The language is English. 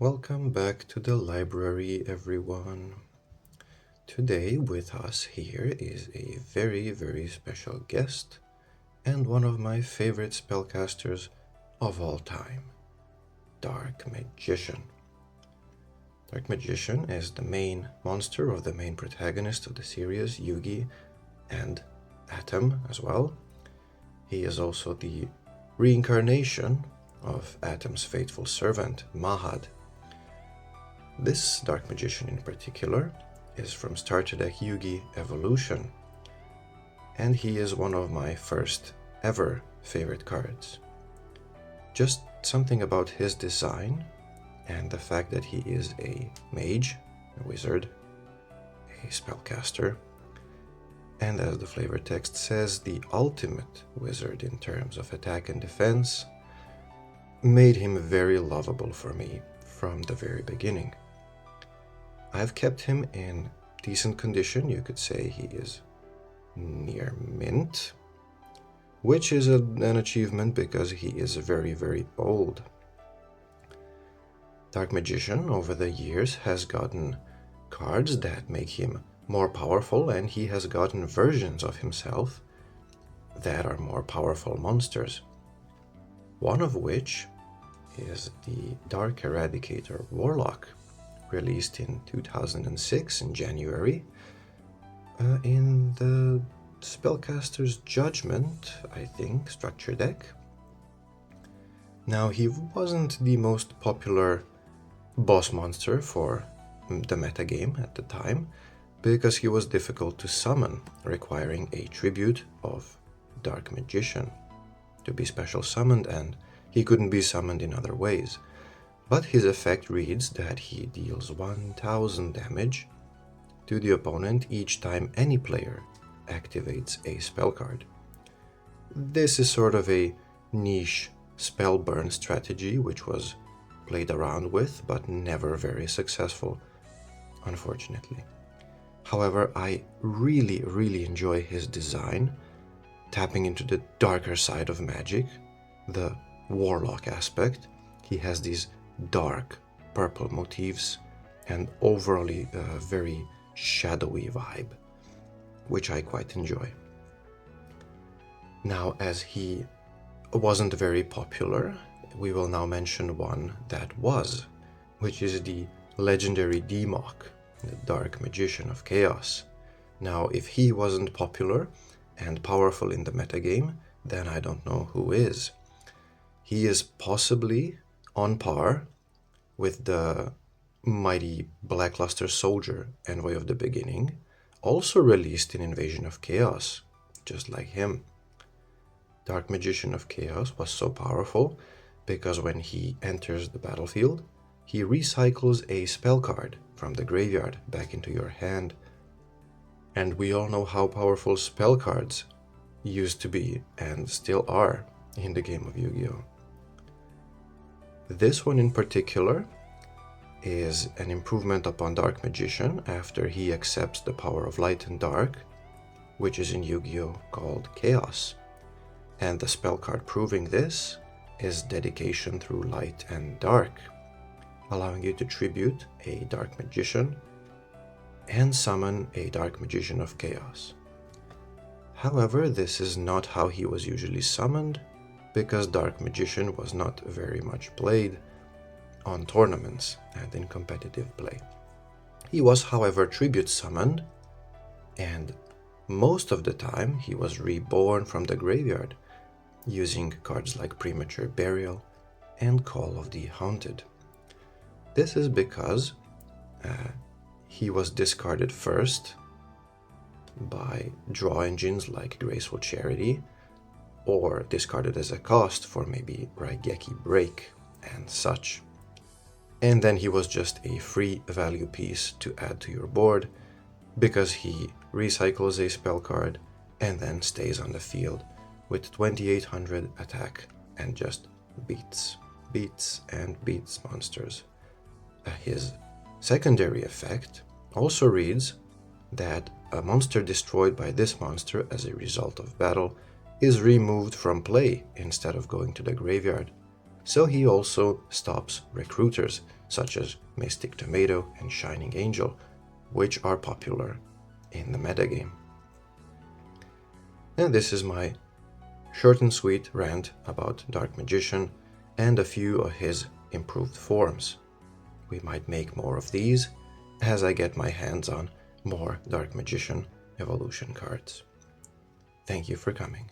Welcome back to the library, everyone. Today with us here is a very special guest and one of my favorite spellcasters of all time, Dark Magician. Dark Magician is the main monster of the main protagonist of the series, Yugi, and Atom as well. He is also the reincarnation of Atom's faithful servant, Mahad. This Dark Magician in particular is from Starter Deck Yugi Evolution, and he is one of my first ever favorite cards. Just something about his design and the fact that he is a mage, a wizard, a spellcaster, and as the flavor text says, the ultimate wizard in terms of attack and defense, made him very lovable for me from the very beginning. I've kept him in decent condition. You could say he is near mint, which is an achievement because he is very old. Dark Magician over the years has gotten cards that make him more powerful, and he has gotten versions of himself that are more powerful monsters. One of which is the Dark Eradicator Warlock, released in 2006 in January in the Spellcaster's Judgment, I think, structure deck. Now, he wasn't the most popular boss monster for the metagame at the time because he was difficult to summon, requiring a tribute of Dark Magician to be special summoned, and he couldn't be summoned in other ways. But his effect reads that he deals 1000 damage to the opponent each time any player activates a spell card. This is sort of a niche spell burn strategy which was played around with but never very successful, unfortunately. However, I really enjoy his design, tapping into the darker side of magic, the warlock aspect. He has these dark purple motifs and overally very shadowy vibe, which I quite enjoy. Now, as he wasn't very popular, we will now mention one that was, which is the legendary Demok, the Dark Magician of Chaos. Now, if he wasn't popular and powerful in the metagame, then I don't know who is. He is possibly on par with the mighty Blackluster Soldier Envoy of the Beginning, also released in Invasion of Chaos, just like him. Dark Magician of Chaos was so powerful because when he enters the battlefield, he recycles a spell card from the graveyard back into your hand. And we all know how powerful spell cards used to be and still are in the game of Yu-Gi-Oh! This one in particular is an improvement upon Dark Magician after he accepts the power of light and dark, which is in Yu-Gi-Oh! Called Chaos. And the spell card proving this is Dedication Through Light and Dark, allowing you to tribute a Dark Magician and summon a Dark Magician of Chaos. However, this is not how he was usually summoned, because Dark Magician was not very much played on tournaments and in competitive play. He was, however, tribute summoned, and most of the time he was reborn from the graveyard using cards like Premature Burial and Call of the Haunted. This is because he was discarded first by draw engines like Graceful Charity, or discarded as a cost for maybe Raigeki Break and such. And then he was just a free value piece to add to your board because he recycles a spell card and then stays on the field with 2800 attack and just beats monsters. His secondary effect also reads that a monster destroyed by this monster as a result of battle is removed from play instead of going to the graveyard. so he also stops recruiters such as Mystic Tomato and Shining Angel, which are popular in the metagame. And this is my short and sweet rant about Dark Magician and a few of his improved forms. We might make more of these as I get my hands on more Dark Magician evolution cards. Thank you for coming.